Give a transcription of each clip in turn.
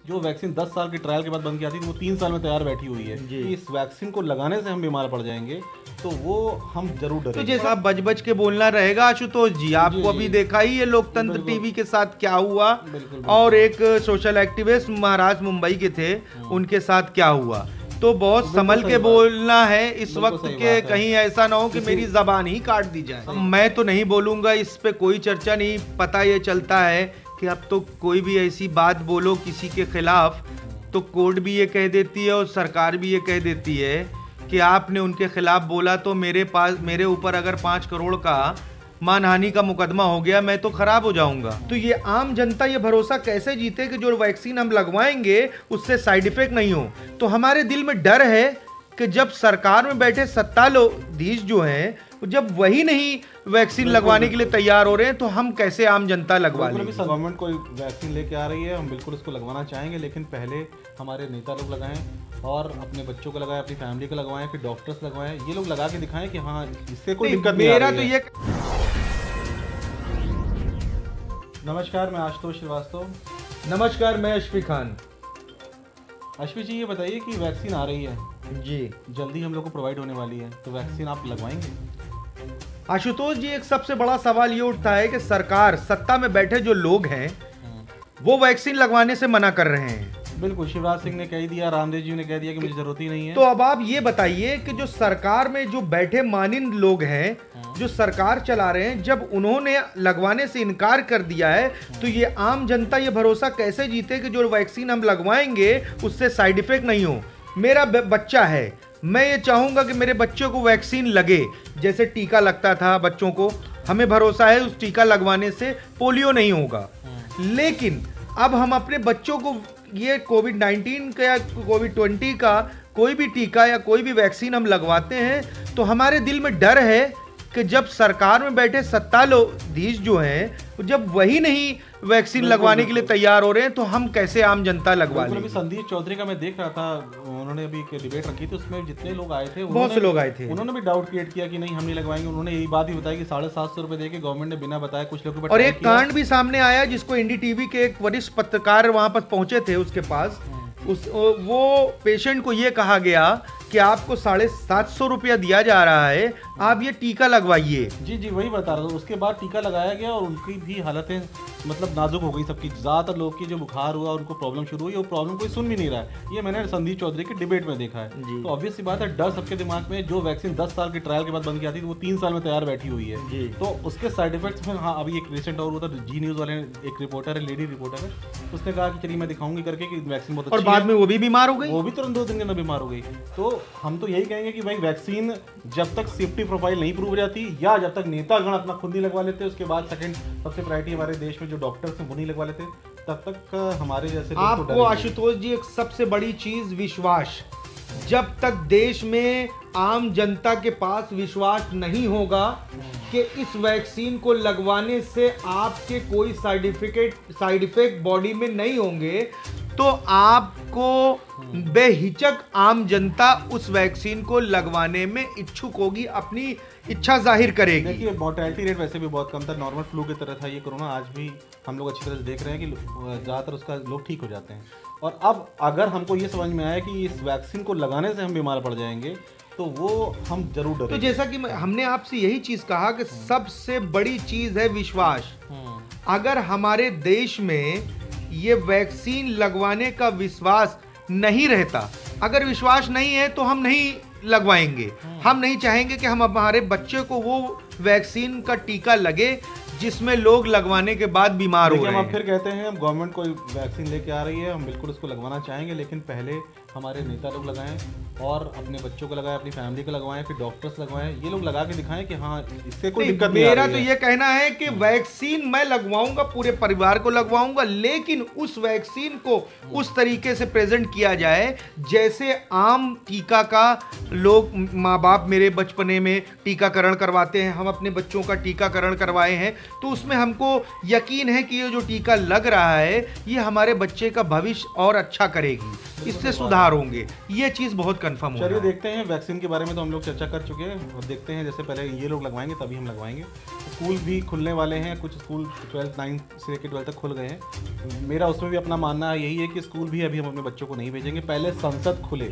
जो वैक्सीन 10 साल के ट्रायल के बाद बन के आती थी वो 3 साल में तैयार बैठी हुई है कि इस वैक्सीन को लगाने से हम बीमार पड़ जाएंगे, तो वो हम जरूर डरेंगे। तो जैसा बच बच के बोलना रहेगा आशुतोष जी, आपको अभी देखा ही ये लोकतंत्र टीवी के साथ क्या हुआ, और एक सोशल एक्टिविस्ट महाराष्ट्र मुंबई के थे, उनके साथ क्या हुआ। तो बहुत संभल के बोलना है इस वक्त के, कहीं ऐसा ना हो कि मेरी जबान ही काट दी जाए। मैं तो नहीं बोलूंगा, इस पे कोई चर्चा नहीं। पता ये चलता है कि अब तो कोई भी ऐसी बात बोलो किसी के खिलाफ तो कोर्ट भी ये कह देती है और सरकार भी ये कह देती है कि आपने उनके खिलाफ बोला तो मेरे ऊपर अगर 5 करोड़ का मानहानि का मुकदमा हो गया, मैं तो खराब हो जाऊंगा। तो ये आम जनता ये भरोसा कैसे जीते कि जो वैक्सीन हम लगवाएंगे उससे साइड इफेक्ट नहीं हो। तो हमारे दिल में डर है कि जब सरकार में बैठे सत्ताधीश जो हैं जब वही नहीं वैक्सीन लगवाने के लिए तैयार हो रहे हैं, तो हम कैसे आम जनता लगवा लेंगे। गवर्नमेंट कोई वैक्सीन लेके आ रही है, हम बिल्कुल इसको लगवाना चाहेंगे, लेकिन पहले हमारे नेता लोग लगाएं और अपने बच्चों को लगाएं, अपनी फैमिली को लगवाएं, फिर डॉक्टर्स लगवाएं, ये लोग लगा के दिखाएं कि हाँ इससे कोई दिक्कत नहीं। मेरा तो ये नमस्कार, मैं आशुतोष श्रीवास्तव। नमस्कार, मैं अशफी खान। अशफी जी, ये बताइए कि वैक्सीन आ रही है जी, जल्दी हम लोग को प्रोवाइड होने वाली है, तो वैक्सीन आप लगवाएंगे? आशुतोष जी, एक सबसे बड़ा सवाल ये उठता है कि सरकार, सत्ता में बैठे जो लोग हैं वो वैक्सीन लगवाने से मना कर रहे हैं। बिल्कुल, शिवराज सिंह ने कह दिया, रामदेव जी ने कह दिया कि मुझे जरूरत ही नहीं है। तो अब आप ये बताइए कि जो सरकार में जो बैठे मानिंद लोग हैं जो सरकार चला रहे हैं, जब उन्होंने लगवाने से इनकार कर दिया है, तो ये आम जनता ये भरोसा कैसे जीते कि जो वैक्सीन हम लगवाएंगे उससे साइड इफेक्ट नहीं हो। मेरा बच्चा है, मैं ये चाहूंगा कि मेरे बच्चों को वैक्सीन लगे, जैसे टीका लगता था बच्चों को, हमें भरोसा है उस टीका लगवाने से पोलियो नहीं होगा। लेकिन अब हम अपने बच्चों को ये कोविड-19 का या कोविड-20 का कोई भी टीका या कोई भी वैक्सीन हम लगवाते हैं, तो हमारे दिल में डर है कि जब सरकार में बैठे सत्ताधीश जो हैं जब वही नहीं वैक्सीन लगवाने के लिए तैयार हो रहे हैं, तो हम कैसे आम जनता लगवा लेंगे। अभी संदीप चौधरी का मैं देख रहा था, उन्होंने अभी एक डिबेट रखी थी, उसमें जितने लोग आए थे, बहुत से लोग आए थे, उन्होंने भी डाउट क्रिएट किया कि नहीं हम नहीं लगवाएंगे। उन्होंने यही बात ही बताई कि 750 रुपए देके गवर्नमेंट ने बिना बताए कुछ लोग। और एक कांड भी सामने आया जिसको एनडीटीवी के एक वरिष्ठ पत्रकार वहां पर पहुंचे थे, उसके पास वो पेशेंट को ये कहा गया कि आपको 750 रुपया दिया जा रहा है, आप ये टीका लगवाइए। जी, वही बता रहा था। उसके बाद टीका लगाया गया और उनकी भी हालतें मतलब नाजुक हो गई सबकी। ज़्यादातर लोग की जो बुखार हुआ, उनको प्रॉब्लम शुरू हुई, वो प्रॉब्लम कोई सुन भी नहीं रहा है। ये मैंने संदीप चौधरी के डिबेट में देखा है। तो ऑब्वियस सी बात है, डर सबके दिमाग में। जो वैक्सीन 10 साल के ट्रायल के बाद बन के आती थी वो 3 साल में तैयार बैठी हुई है, तो उसके साइड इफेक्ट्स में हाँ अभी एक रिसेंट और हुआ था, जी न्यूज़ वाले एक रिपोर्टर है, लेडी रिपोर्टर है, उसने कहा कि चलिए मैं दिखाऊंगी करके कि वैक्सीन बहुत अच्छी है, और बाद में वो भी बीमार हो गई, वो भी तुरंत 2 दिन के अंदर बीमार हो गई। तो हम तो यही कहेंगे कि भाई वैक्सीन जब तक सेफ्टी प्रोफाइल नहीं प्रूव हो जाती, या जब तक नेतागण अपना खुद नहीं लगवा लेते, उसके बाद सेकंड सबसे प्रायोरिटी हमारे देश में जो डॉक्टर्स हैं वो नहीं लगवा लेते, तब तक हमारे जैसे आपको आशुतोष जी एक सबसे बड़ी चीज विश्वास। जब तक देश में आम जनता के पास विश्वास नहीं होगा कि इस वैक्सीन को लगवाने से आपके कोई साइड इफेक्ट बॉडी में नहीं होंगे, तो आपको बेहिचक आम जनता उस वैक्सीन को लगवाने में इच्छुक होगी, अपनी इच्छा जाहिर करेगी। देखिए, मोर्टेलिटी रेट वैसे भी बहुत कम था, नॉर्मल फ्लू की तरह था ये कोरोना। आज भी हम लोग अच्छी तरह से देख रहे हैं कि ज़्यादातर उसका लोग ठीक हो जाते हैं। और अब अगर हमको ये समझ में आया कि इस वैक्सीन को लगाने से हम बीमार पड़ जाएंगे, तो वो हम जरूर डरेंगे। तो जैसा कि हमने आपसे यही चीज़ कहा कि सबसे बड़ी चीज़ है विश्वास। अगर हमारे देश में ये वैक्सीन लगवाने का विश्वास नहीं रहता, अगर विश्वास नहीं है तो हम नहीं लगवाएंगे। हम नहीं चाहेंगे कि हम हमारे बच्चे को वो वैक्सीन का टीका लगे जिसमें लोग लगवाने के बाद बीमार हो रहे हैं। हम फिर कहते हैं, गवर्नमेंट कोई वैक्सीन लेके आ रही है, हम बिल्कुल उसको लगवाना चाहेंगे, लेकिन पहले हमारे नेता लोग लगाएं और अपने बच्चों को लगाएं, अपनी फैमिली को लगवाएं, फिर डॉक्टर्स लगवाएं, ये लोग लगा के दिखाएं कि हाँ इससे कोई दिक्कत नहीं। मेरा तो ये कहना है कि वैक्सीन मैं लगवाऊंगा, पूरे परिवार को लगवाऊंगा, लेकिन उस वैक्सीन को उस तरीके से प्रेजेंट किया जाए जैसे आम टीका का लोग, माँ बाप मेरे बचपने में टीकाकरण करवाते हैं, हम अपने बच्चों का टीकाकरण करवाए हैं, तो उसमें हमको यकीन है कि ये जो टीका लग रहा है ये हमारे बच्चे का भविष्य और अच्छा करेगी, इससे सुधार होंगे। ये चीज़ बहुत कंफर्म हो रहा है। चलिए देखते हैं, वैक्सीन के बारे में तो हम लोग चर्चा कर चुके हैं, अब देखते हैं जैसे पहले ये लोग लगवाएंगे तभी हम लगवाएंगे। स्कूल भी खुलने वाले हैं, कुछ स्कूल 12th 9th से लेकर 12th तक खुल गए हैं। मेरा उसमें भी अपना मानना यही है कि स्कूल भी अभी हम अपने बच्चों को नहीं भेजेंगे, पहले संसद खुले,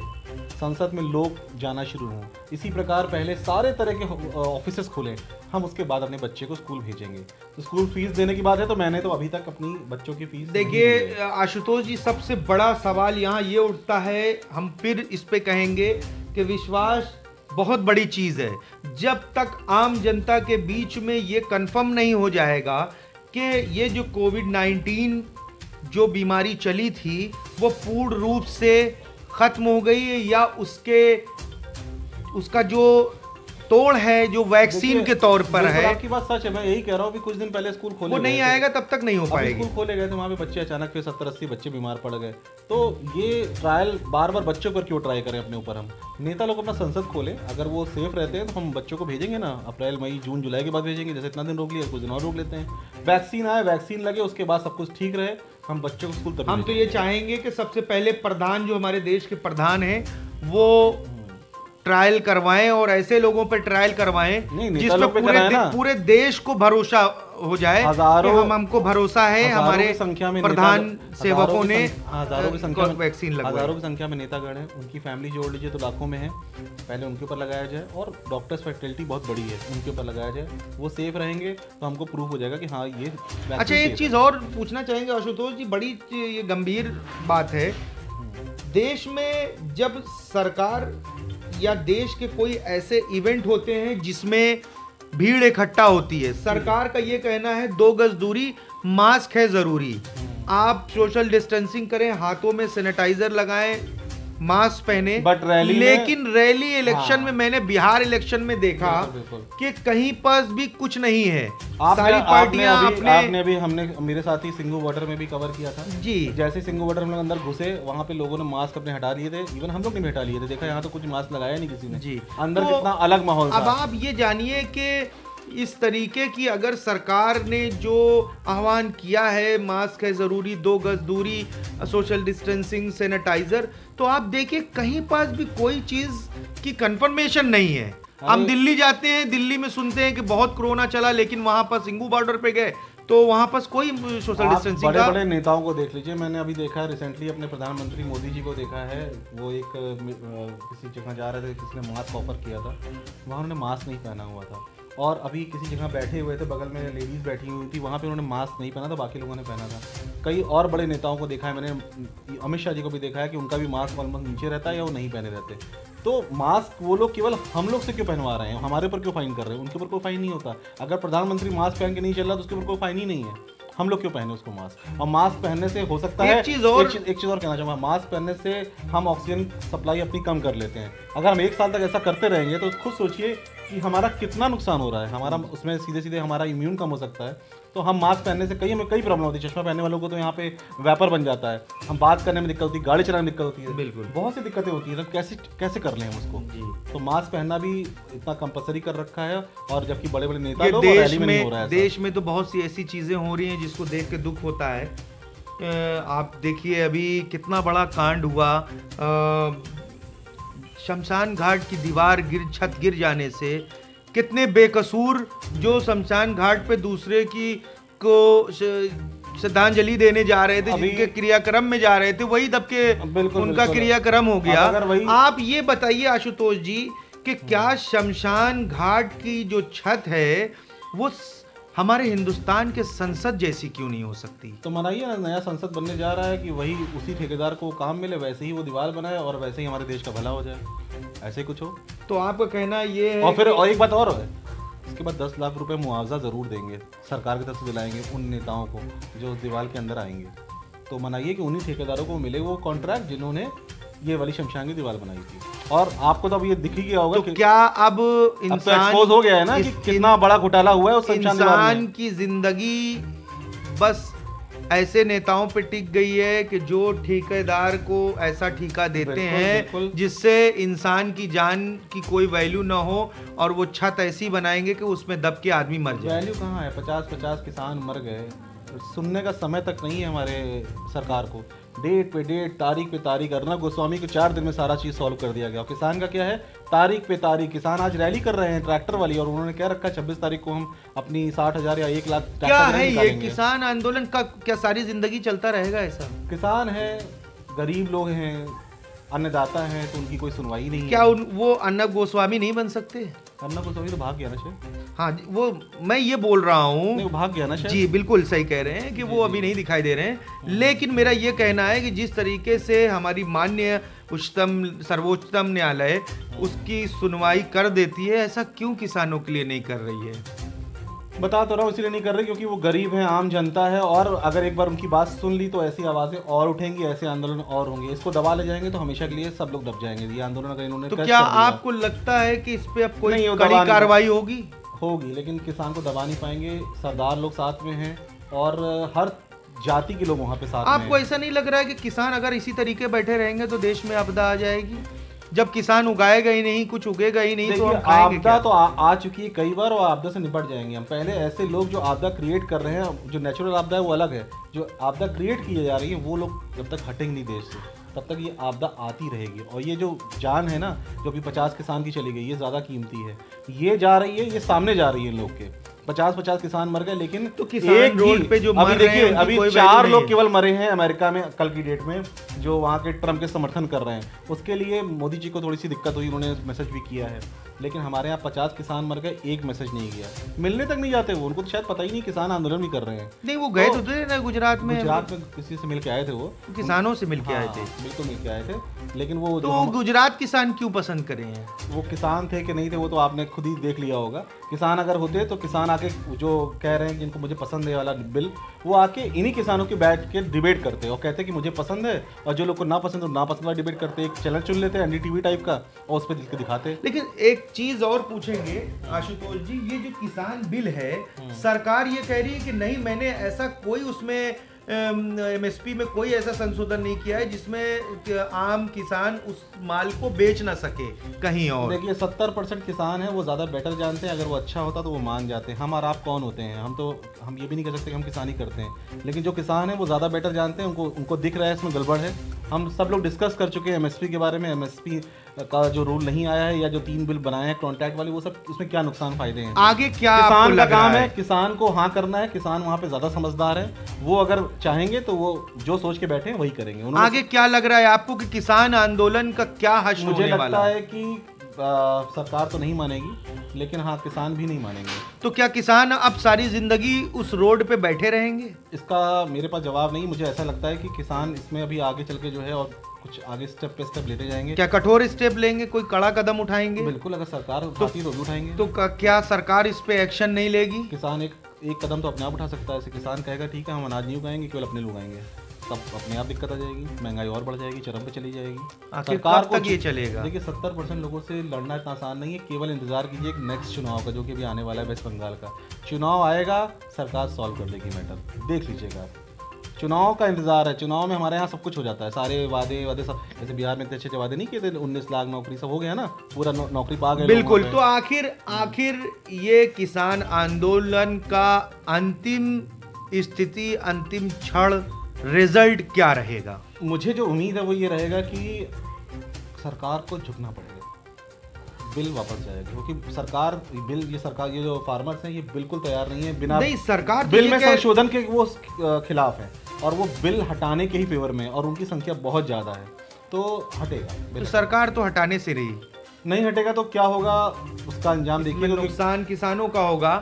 संसद में लोग जाना शुरू हों। इसी प्रकार पहले सारे तरह के ऑफिसेस खुले, हम उसके बाद अपने बच्चे को स्कूल भेजेंगे। तो स्कूल फीस देने की बात है तो मैंने तो अभी तक अपनी बच्चों की फीस देखिए आशुतोष जी, सबसे बड़ा सवाल यहाँ ये उठता है, हम फिर इस पे कहेंगे कि विश्वास बहुत बड़ी चीज़ है। जब तक आम जनता के बीच में ये कंफर्म नहीं हो जाएगा कि ये जो कोविड-19 जो बीमारी चली थी वो पूर्ण रूप से ख़त्म हो गई है या उसका जो तोड़ है जो वैक्सीन के तौर पर है। आपकी बात सच है, मैं यही कह रहा हूँ। कुछ दिन पहले स्कूल खोले, वो नहीं आएगा तब तक नहीं हो पाएगी। स्कूल खोले गए थे, वहाँ पे बच्चे अचानक फिर 70-80 बच्चे बीमार पड़ गए। तो ये ट्रायल बार बार बच्चों पर क्यों ट्राई करें अपने ऊपर? हम नेता लोग अपना संसद खोले, अगर वो सेफ रहते हैं तो हम बच्चों को भेजेंगे ना, अप्रैल मई जून जुलाई के बाद भेजेंगे। जैसे इतना दिन रोक लिया, कुछ दिन और रोक लेते हैं, वैक्सीन आए, वैक्सीन लगे, उसके बाद सब कुछ ठीक रहे, हम बच्चों को स्कूल तक। हम तो ये चाहेंगे कि सबसे पहले प्रधान, जो हमारे देश के प्रधान हैं, वो ट्रायल करवाएं और ऐसे लोगों पर ट्रायल करवाएं जिसमें पूरे देश को भरोसा हो जाए। हमको भरोसा है, हमारे संख्या में प्रधान सेवकों ने हजारों की संख्या में वैक्सीन लगवाई, हजारों की संख्या में नेतागण हैं, उनकी फैमिली जोड़ लीजिए तो लाखों में है। पहले उनके ऊपर लगाया जाए और डॉक्टर्स फैकल्टी बहुत बड़ी है, उनके ऊपर लगाया जाए, वो सेफ रहेंगे तो हमको प्रूफ हो जाएगा कि हाँ ये। अच्छा, एक चीज और पूछना चाहेंगे आशुतोष जी, बड़ी ये गंभीर बात है, देश में जब सरकार या देश के कोई ऐसे इवेंट होते हैं जिसमें भीड़ इकट्ठा होती है, सरकार का ये कहना है 2 गज दूरी, मास्क है जरूरी, आप सोशल डिस्टेंसिंग करें, हाथों में सैनिटाइजर लगाएं, मास्क पहने। लेकिन रैली इलेक्शन में मैंने बिहार इलेक्शन में देखा कि कहीं पर भी कुछ नहीं है। सारी पार्टियां आपने अभी हमने मेरे साथ ही सिंगू बॉर्डर में भी कवर किया था जी। जैसे सिंगू बॉर्डर हम लोग अंदर घुसे, वहाँ पे लोगों ने मास्क अपने हटा लिए थे, इवन हम लोग ने भी हटा लिए थे। देखा यहाँ तो कुछ मास्क लगाया नहीं किसी ने जी। अंदर तो कितना अलग माहौल था। अब आप ये जानिए कि इस तरीके की अगर सरकार ने जो आह्वान किया है, मास्क है जरूरी, 2 गज दूरी, सोशल डिस्टेंसिंग, सैनिटाइजर, तो आप देखिए कहीं पास भी कोई चीज की कंफर्मेशन नहीं है। हम दिल्ली जाते हैं, दिल्ली में सुनते हैं कि बहुत कोरोना चला, लेकिन वहां पर सिंगू बॉर्डर पे गए तो वहां पर कोई सोशल डिस्टेंसिंग। बड़े बड़े नेताओं को देख लीजिए, मैंने अभी देखा है रिसेंटली अपने प्रधानमंत्री मोदी जी को देखा है, वो एक किसी जगह जा रहे थे, किसी ने मास्क ऑफर किया था, वहाँ उन्होंने मास्क नहीं पहना हुआ था। और अभी किसी जगह बैठे हुए थे, बगल में लेडीज़ बैठी हुई थी, वहाँ पे उन्होंने मास्क नहीं पहना था, बाकी लोगों ने पहना था। कई और बड़े नेताओं को देखा है मैंने, अमित शाह जी को भी देखा है कि उनका भी मास्क ऑलमोस्ट नीचे रहता है या वो नहीं पहने रहते। तो मास्क वो लोग केवल हम लोग से क्यों पहनवा रहे हैं, हमारे ऊपर क्यों फाइन कर रहे हैं? उनके ऊपर कोई फाइन नहीं होता। अगर प्रधानमंत्री मास्क पहन के नहीं चल रहा तो उसके ऊपर कोई फाइन ही नहीं है, हम लोग क्यों पहने उसको मास्क? और मास्क पहनने से हो सकता है एक चीज़ और कहना चाहूँगा, मास्क पहनने से हम ऑक्सीजन सप्लाई अपनी कम कर लेते हैं। अगर हम 1 साल तक ऐसा करते रहेंगे तो खुद सोचिए कि हमारा कितना नुकसान हो रहा है, हमारा उसमें सीधे सीधे हमारा इम्यून कम हो सकता है। तो हम मास्क पहनने से हमें कई प्रॉब्लम होती है। चश्मा पहनने वालों को तो यहाँ पे व्यापार बन जाता है, हम बात करने में दिक्कत होती है, गाड़ी चलाने में दिक्कत होती है, बिल्कुल बहुत सी दिक्कतें होती है। तो कैसे कर लें हम उसको जी। तो मास्क पहनना भी इतना कंपलसरी कर रखा है, और जबकि बड़े बड़े नेता लोग रैली में नहीं हो रहा है। देश में तो बहुत सी ऐसी चीजें हो रही हैं जिसको देख के दुख होता है। आप देखिए अभी कितना बड़ा कांड हुआ, शमशान घाट की दीवार छत गिर जाने से कितने बेकसूर जो शमशान घाट पे दूसरे की को श्रद्धांजलि देने जा रहे थे, जिनके क्रियाक्रम में जा रहे थे, वही दब के उनका क्रियाक्रम हो गया। आप ये बताइए आशुतोष जी कि क्या शमशान घाट की जो छत है वो हमारे हिंदुस्तान के संसद जैसी क्यों नहीं हो सकती? तो मनाइए ना, नया संसद बनने जा रहा है कि वही उसी ठेकेदार को काम मिले, वैसे ही वो दीवार बनाए और वैसे ही हमारे देश का भला हो जाए, ऐसे कुछ हो। तो आपका कहना ये है, और फिर और एक बात और है, इसके बाद 10 लाख रुपए मुआवजा जरूर देंगे, सरकार की तरफ से दिलाएंगे उन नेताओं को जो उस दीवार के अंदर आएंगे। तो मनाइए कि उन्हीं ठेकेदारों को मिले वो कॉन्ट्रैक्ट जिन्होंने ये वाली शमशान की दीवार बनाई थी। और आपको तो अब ये दिख ही गया होगा तो क्या अब इंसान तो एक्सपोज हो गया है ना कि कितना बड़ा घोटाला हुआ है उस शमशान दीवार में। इंसान की जिंदगी बस ऐसे नेताओं पे टिक गई है कि जो ठेकेदार को ऐसा ठेका देते हैं जिससे इंसान की जान की कोई वैल्यू ना हो, और वो छत ऐसी बनाएंगे कि उसमें दब के आदमी मर जाए। वैल्यू कहाँ है? 50-50 किसान मर गए, सुनने का समय तक नहीं है हमारे सरकार को। डेट पे डेट, तारीख पे तारीख, अर्नब गोस्वामी को 4 दिन में सारा चीज़ सॉल्व कर दिया गया। और किसान का क्या है, तारीख पे तारीख। किसान आज रैली कर रहे हैं ट्रैक्टर वाली, और उन्होंने क्या रखा, 26 तारीख को हम अपनी 60,000 या 1 लाख क्या है ये किसान आंदोलन का? क्या सारी जिंदगी चलता रहेगा ऐसा? किसान है, गरीब लोग हैं, अन्नदाता हैं, तो उनकी कोई सुनवाई नहीं क्या है। वो अर्नब गोस्वामी नहीं बन सकते? अर्नब गोस्वामी तो भाग गया ना शायद। हाँ वो मैं ये बोल रहा हूँ, वो भाग गया ना शायद। जी बिल्कुल सही कह रहे हैं कि वो अभी नहीं दिखाई दे रहे हैं। लेकिन मेरा ये कहना है कि जिस तरीके से हमारी माननीय उच्चतम सर्वोच्चतम न्यायालय उसकी सुनवाई कर देती है, ऐसा क्यों किसानों के लिए नहीं कर रही है? बता तो रहा हूँ, इसलिए नहीं कर रही क्योंकि वो गरीब हैं, आम जनता है, और अगर एक बार उनकी बात सुन ली तो ऐसी आवाज़ें और उठेंगी, ऐसे आंदोलन और होंगे। इसको दबा ले जाएंगे तो हमेशा के लिए सब लोग दब जाएंगे। ये आंदोलन अगर इन्होंने तो क्या आपको लगता है कि इस पे अब कोई कड़ी कार्रवाई होगी? होगी, लेकिन किसान को दबा नहीं पाएंगे। सरदार लोग साथ में हैं और हर जाति के लोग वहाँ पे साथ में हैं। आपको ऐसा नहीं लग रहा है कि किसान अगर इसी तरीके बैठे रहेंगे तो देश में आपदा आ जाएगी? जब किसान उगाएगा ही नहीं, कुछ उगेगा ही नहीं, तो हम खाएंगे क्या? आपदा तो आ चुकी है कई बार, और आपदा से निपट जाएंगे हम। पहले ऐसे लोग जो आपदा क्रिएट कर रहे हैं, जो नेचुरल आपदा है वो अलग है, जो आपदा क्रिएट की जा रही है वो लोग जब तक हटेंगे नहीं देश से, तब तक ये आपदा आती रहेगी। और ये जो जान है ना, जो अभी 50 किसान की चली गई, ये ज़्यादा कीमती है। ये जा रही है, ये सामने जा रही है लोग के। 50 किसान मर गए, लेकिन तो किसान रोड पे जो अभी देखिए, अभी 4 लोग केवल मरे हैं अमेरिका में कल की डेट में, जो वहाँ के ट्रम्प के समर्थन कर रहे हैं। उसके लिए मोदी जी को थोड़ी सी दिक्कत हुई, उन्होंने मैसेज भी किया है। लेकिन हमारे यहाँ 50 किसान मर गए, एक मैसेज नहीं गया, मिलने तक नहीं जाते वो। उनको तो शायद पता ही नहीं किसान आंदोलन भी कर रहे हैं। नहीं, वो गए तो थे ना गुजरात में किसी से मिल के आए थे, वो किसानों से मिल के आए थे। बिल्कुल मिल के आए थे, लेकिन वो तो गुजरात किसान क्यों पसंद करे हैं? वो किसान थे कि नहीं थे वो तो आपने खुद ही देख लिया होगा। किसान अगर होते तो किसान आके जो कह रहे हैं कि इनको मुझे पसंद है वाला बिल, वो आके इन्हीं किसानों के बैठ के डिबेट करते और कहते कि मुझे पसंद है, और जो लोग को ना पसंद है ना पसंद वाला डिबेट करते। एक चैनल चुन लेते एनडीटीवी टाइप का और उस पर दिखाते। लेकिन एक चीज और पूछेंगे आशुतोष जी, ये जो किसान बिल है, सरकार ये कह रही है कि नहीं, मैंने ऐसा कोई उसमें एमएसपी में कोई ऐसा संशोधन नहीं किया है जिसमें आम किसान उस माल को बेच ना सके कहीं और। देखिए 70% किसान है, वो ज़्यादा बेटर जानते हैं। अगर वो अच्छा होता तो वो मान जाते हैं। हम और आप कौन होते हैं? हम ये भी नहीं कह सकते कि हम किसानी करते हैं, लेकिन जो किसान है वो ज़्यादा बेटर जानते हैं। उनको दिख रहा है इसमें गड़बड़ है। हम सब लोग डिस्कस कर चुके हैं एमएसपी के बारे में। एमएसपी का जो रूल नहीं आया है, या जो 3 बिल बनाए हैं कॉन्ट्रैक्ट वाले, वो सब उसमें क्या नुकसान फायदे हैं, आगे क्या किसान का काम है। किसान को हाँ करना है, किसान वहाँ पे ज़्यादा समझदार है। वो अगर चाहेंगे तो वो जो सोच के बैठे हैं वही करेंगे। आगे क्या लग रहा है आपको कि किसान आंदोलन का क्या हश्र होने वाला है? मुझे लगता है कि सरकार तो नहीं मानेगी, लेकिन हाँ किसान भी नहीं मानेंगे। तो क्या किसान अब सारी जिंदगी उस रोड पे बैठे रहेंगे? इसका मेरे पास जवाब नहीं। मुझे ऐसा लगता है कि किसान इसमें अभी आगे चल के जो है और कुछ आगे स्टेप पे स्टेप लेते जाएंगे। क्या कठोर स्टेप लेंगे? कोई कड़ा कदम उठाएंगे? बिल्कुल, अगर सरकार उठाती तो भी उठाएंगे। तो क्या सरकार इस पे एक्शन नहीं लेगी? किसान एक कदम तो अपने आप उठा सकता है। ऐसे किसान कहेगा ठीक है हम अनाज नहीं उगाएंगे, केवल अपने लोग उगाएंगे, तब अपने आप दिक्कत आ जाएगी, महंगाई और बढ़ जाएगी, चरम पे चली जाएगी। सरकार को ये चलेगा। देखिए 70% लोगों से लड़ना इतना आसान नहीं है। केवल इंतजार कीजिए एक नेक्स्ट चुनाव का, जो कि अभी आने वाला है। वेस्ट बंगाल का चुनाव आएगा, सरकार सॉल्व कर देगी मैटर, देख लीजिएगा। चुनाव का इंतजार है। चुनाव में हमारे यहाँ सब कुछ हो जाता है, सारे वादे सब। जैसे बिहार में इतने अच्छे वादे नहीं किए थे, 19 लाख नौकरी सब हो गया ना, पूरा नौकरी पा गए। बिल्कुल। तो आखिर ये किसान आंदोलन का अंतिम स्थिति, अंतिम क्षण, रिजल्ट क्या रहेगा? मुझे जो उम्मीद है वो ये रहेगा कि सरकार को झुकना पड़ेगा, बिल वापस जाएगा। क्योंकि सरकार ये जो फार्मर्स हैं ये बिल्कुल तैयार नहीं है। बिना नहीं, सरकार बिल में संशोधन के वो खिलाफ है, और वो बिल हटाने के ही फेवर में है, और उनकी संख्या बहुत ज़्यादा है, तो हटेगा। तो सरकार तो हटाने से रही, नहीं हटेगा तो क्या होगा उसका अंजाम देखिए। नुकसान किसानों का होगा।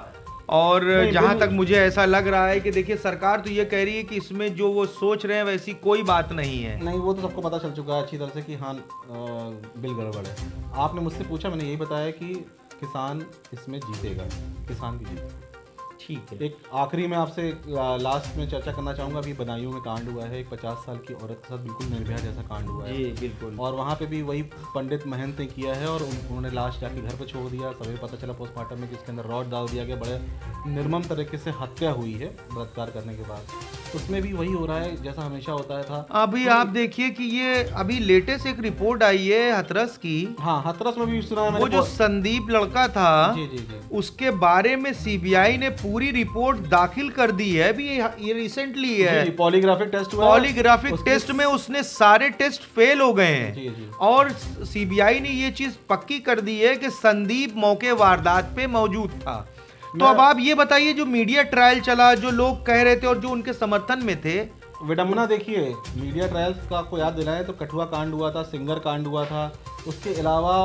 और जहां तक मुझे ऐसा लग रहा है कि देखिए सरकार तो ये कह रही है कि इसमें जो वो सोच रहे हैं वैसी कोई बात नहीं है। नहीं, वो तो सबको पता चल चुका है अच्छी तरह से कि हाँ बिल गड़बड़ है। आपने मुझसे पूछा, मैंने यही बताया कि किसान इसमें जीतेगा, किसान भी जीतेगा। ठीक है। एक आखिरी में आपसे लास्ट में चर्चा करना चाहूँगा। अभी बदायूं में कांड हुआ है, एक 50 साल की औरत के साथ बिल्कुल निर्भया जैसा कांड हुआ है। जी बिल्कुल। और वहाँ पे भी वही पंडित महंत ने किया है, और उन्होंने लाश जाके घर पे छोड़ दिया। सवेरे पता चला पोस्टमार्टम में कि इसके अंदर रॉड डाल दिया गया। बड़े निर्मम तरीके से हत्या हुई है बलात्कार करने के बाद। उसमें भी वही हो रहा है जैसा हमेशा होता था। अभी आप देखिए कि ये अभी लेटेस्ट एक रिपोर्ट आई है हाथरस की। हाँ, हाथरस में भी सुना है वो जो संदीप लड़का था, जी जी जी, उसके बारे में सीबीआई ने पूरे पूरी रिपोर्ट दाखिल कर दी है अभी, ये रिसेंटली है। पॉलीग्राफिक टेस्ट हुआ, पॉलीग्राफिक टेस्ट में उसने सारे टेस्ट फेल हो गए हैं। और सीबीआई ने ये चीज पक्की कर दी है कि संदीप मौके वारदात पे मौजूद था। तो अब आप ये बताइए, जो मीडिया ट्रायल चला, जो लोग कह रहे थे और जो उनके समर्थन में थे, विडंबना देखिए, मीडिया ट्रायल्स का आपको याद दिलाएं तो कठुआ कांड हुआ था, सिंगर कांड हुआ था, उसके अलावा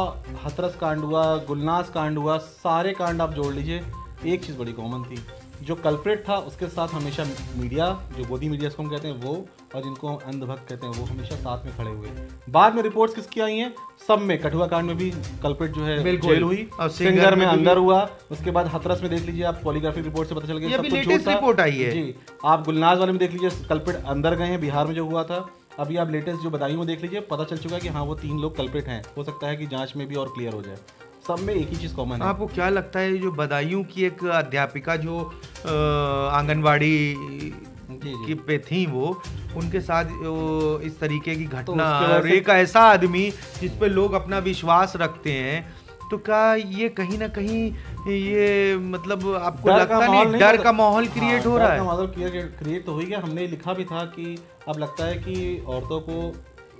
हाथरस कांड हुआ, गुलनास कांड हुआ, सारे कांड आप जोड़ लीजिए, एक चीज़ बड़ी कॉमन थी, जो कल्प्रेट था उसके साथ हमेशा मीडिया, जो गोदी मीडिया जिसको हम कहते हैं वो, और जिनको अंधभक्त कहते हैं वो हमेशा साथ में खड़े हुए। बाद में रिपोर्ट्स किसकी आई हैं? सब में, कठुआ कांड में भी कल्प्रेट जो है जेल हुई, और सिंगर में अंदर हुआ, उसके बाद हाथरस में देख लीजिए आप, पॉलीग्राफिक रिपोर्ट से पता चल गया सब कुछ झूठ था। रिपोर्ट आई है जी। आप गुलनाज वाले में देख लीजिए, कल्प्रेट अंदर गए हैं, बिहार में जो हुआ था। अभी आप लेटेस्ट जो बदायूं में देख लीजिए, पता चल चुका है कि हाँ वो 3 लोग कल्प्रेट हैं। हो सकता है कि जांच में भी और क्लियर हो जाए। सब में एक ही चीज़ कॉमन है। आपको क्या लगता है, जो बदायूं की एक अध्यापिका जो आंगनवाड़ी की पे थी, वो उनके साथ इस तरीके की घटना, और एक ऐसा आदमी जिस पे लोग अपना विश्वास रखते हैं, तो क्या ये कहीं ना कहीं ये मतलब आपको लगता नहीं डर का माहौल क्रिएट हो रहा है? डर का माहौल क्रिएट तो हो गया। हमने लिखा भी था कि अब लगता है कि औरतों को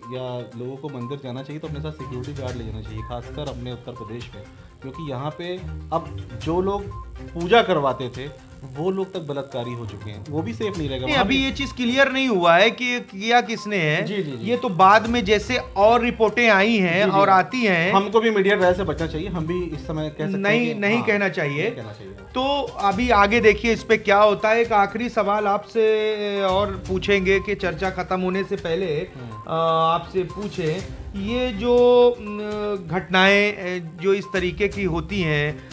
या लोगों को मंदिर जाना चाहिए तो अपने साथ सिक्योरिटी गार्ड ले जाना चाहिए, खासकर अपने उत्तर प्रदेश में, क्योंकि यहाँ पे अब जो लोग पूजा करवाते थे वो लोग तक बलात्कारी हो चुके हैं, वो भी सेफ नहीं रहेगा। अभी ये चीज क्लियर नहीं हुआ है कि किया किसने है। जी, जी, जी। ये तो बाद में जैसे और रिपोर्टें आई हैं और आती हैं, हमको भी मीडिया ट्रायल से बचना चाहिए। हम भी इस समय कह सकते हैं नहीं कहना चाहिए। तो अभी आगे देखिए इस पे क्या होता है। एक आखिरी सवाल आपसे और पूछेंगे कि चर्चा खत्म होने से पहले आपसे पूछे, ये जो घटनाएं जो इस तरीके की होती हैं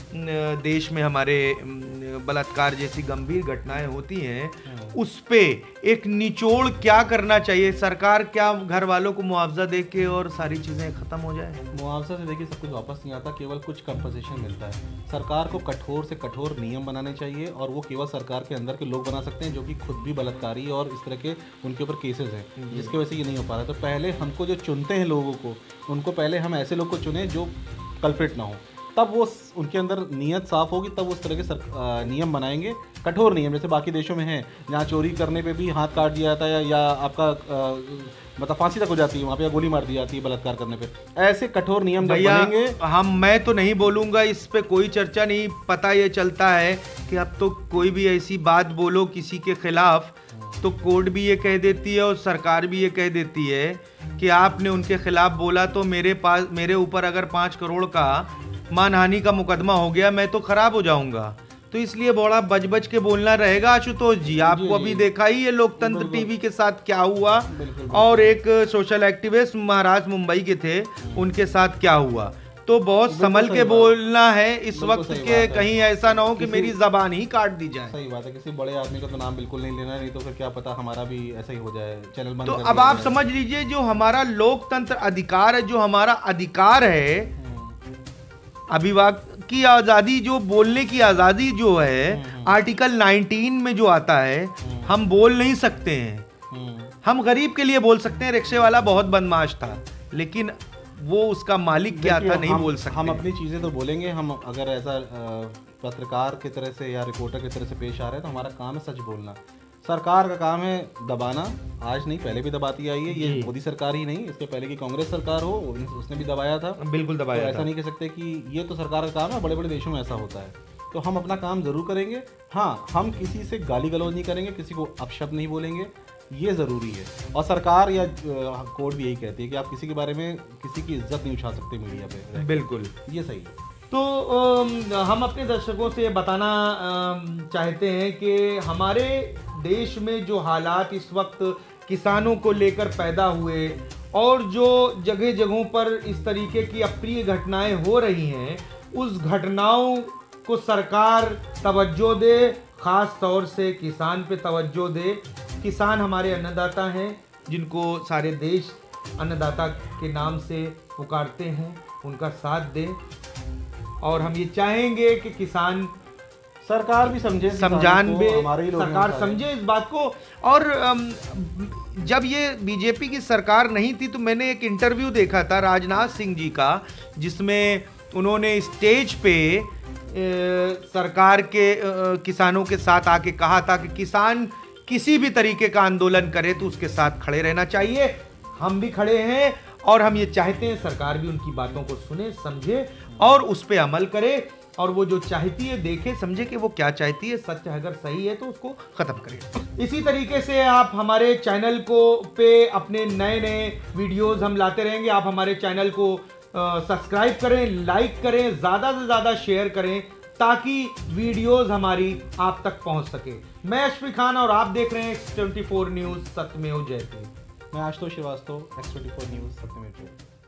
देश में, हमारे बलात्कार जैसी गंभीर घटनाएं होती हैं, उस पे एक निचोड़ क्या करना चाहिए? सरकार क्या घर वालों को मुआवजा दे के और सारी चीजें खत्म हो जाए? मुआवजा से देखिए सब कुछ वापस नहीं आता, केवल कुछ कंपनसेशन मिलता है। सरकार को कठोर से कठोर नियम बनाने चाहिए, और वो केवल सरकार के अंदर के लोग बना सकते हैं जो कि खुद भी बलात्कारी और इस तरह के उनके ऊपर केसेस हैं, जिसकी वजह से ये नहीं हो पा रहा। तो पहले हमको जो चुनते हैं लोगों को, उनको पहले हम ऐसे लोग को चुने जो कल्प्रेट ना हो, तब वो उनके अंदर नीयत साफ होगी, तब उस तरह के नियम बनाएंगे, कठोर नियम, जैसे बाकी देशों में है जहाँ चोरी करने पे भी हाथ काट दिया जाता है या आपका मतलब फांसी तक हो जाती है वहाँ पे, या गोली मार दी जाती है बलात्कार करने पे। ऐसे कठोर नियम बनेंगे। मैं तो नहीं बोलूँगा, इस पे कोई चर्चा नहीं। पता ये चलता है कि अब तो कोई भी ऐसी बात बोलो किसी के खिलाफ तो कोर्ट भी ये कह देती है और सरकार भी ये कह देती है कि आपने उनके खिलाफ बोला तो मेरे ऊपर अगर 5 करोड़ का मानहानि का मुकदमा हो गया, मैं तो खराब हो जाऊंगा। तो इसलिए बड़ा बच के बोलना रहेगा। आशुतोष जी, आपको अभी देखा ही है लोकतंत्र टीवी के साथ क्या हुआ, और एक सोशल एक्टिविस्ट महाराष्ट्र मुंबई के थे, उनके साथ क्या हुआ। तो बहुत संभल के बोलना है इस वक्त के, कहीं ऐसा ना हो कि मेरी जबान ही काट दी जाए। सही बात है, किसी बड़े आदमी का तो नाम बिल्कुल नहीं लेना, नहीं तो फिर क्या पता हमारा भी ऐसा ही हो जाए, चैनल बंद। तो अब आप समझ लीजिए, जो हमारा लोकतंत्र अधिकार है, जो हमारा अधिकार है, अभिव्यक्ति की आजादी, जो बोलने की आजादी जो है, आर्टिकल 19 में जो आता है, हम बोल नहीं सकते हैं। हम गरीब के लिए बोल सकते हैं, रिक्शे वाला बहुत बदमाश था, लेकिन वो उसका मालिक क्या था नहीं बोल सकते। हम अपनी चीजें तो बोलेंगे। हम अगर ऐसा पत्रकार की तरह से या रिपोर्टर की तरह से पेश आ रहे हैं तो हमारा काम है सच बोलना। सरकार का काम है दबाना, आज नहीं पहले भी दबाती आई है। ये मोदी सरकार ही नहीं, इसके पहले की कांग्रेस सरकार हो, उसने भी दबाया था, बिल्कुल दबाया। तो ऐसा नहीं कह सकते कि ये तो सरकार का काम है, बड़े बड़े देशों में ऐसा होता है। तो हम अपना काम जरूर करेंगे। हाँ, हम किसी से गाली गलौज नहीं करेंगे, किसी को अपशब्द नहीं बोलेंगे, ये ज़रूरी है। और सरकार या कोर्ट भी यही कहती है कि आप किसी के बारे में किसी की इज्जत नहीं उछाल सकते मीडिया पे। बिल्कुल, ये सही है। तो हम अपने दर्शकों से बताना चाहते हैं कि हमारे देश में जो हालात इस वक्त किसानों को लेकर पैदा हुए, और जो जगह जगहों पर इस तरीके की अप्रिय घटनाएं हो रही हैं, उस घटनाओं को सरकार तवज्जो दे, ख़ास तौर से किसान पे तवज्जो दे। किसान हमारे अन्नदाता हैं, जिनको सारे देश अन्नदाता के नाम से पुकारते हैं, उनका साथ दे। और हम ये चाहेंगे कि किसान, सरकार भी समझे, सरकार समझे इस बात को। और जब ये बीजेपी की सरकार नहीं थी तो मैंने एक इंटरव्यू देखा था राजनाथ सिंह जी का, जिसमें उन्होंने स्टेज पे सरकार के किसानों के साथ आके कहा था कि किसान किसी भी तरीके का आंदोलन करे तो उसके साथ खड़े रहना चाहिए। हम भी खड़े हैं और हम ये चाहते हैं सरकार भी उनकी बातों को सुने, समझे और उस पर अमल करे, और वो जो चाहती है देखे समझे कि वो क्या चाहती है, सच अगर सही है तो उसको खत्म करें। इसी तरीके से आप हमारे चैनल को पे अपने नए नए वीडियोस हम लाते रहेंगे। आप हमारे चैनल को सब्सक्राइब करें, लाइक करें, ज़्यादा से ज़्यादा शेयर करें ताकि वीडियोस हमारी आप तक पहुंच सके। मैं अशफी खान और आप देख रहे हैं X24 न्यूज़, सत्यमेव जयते। मैं आशुतोष श्रीवास्तव, X24 न्यूज़, सत्यमेव जयते।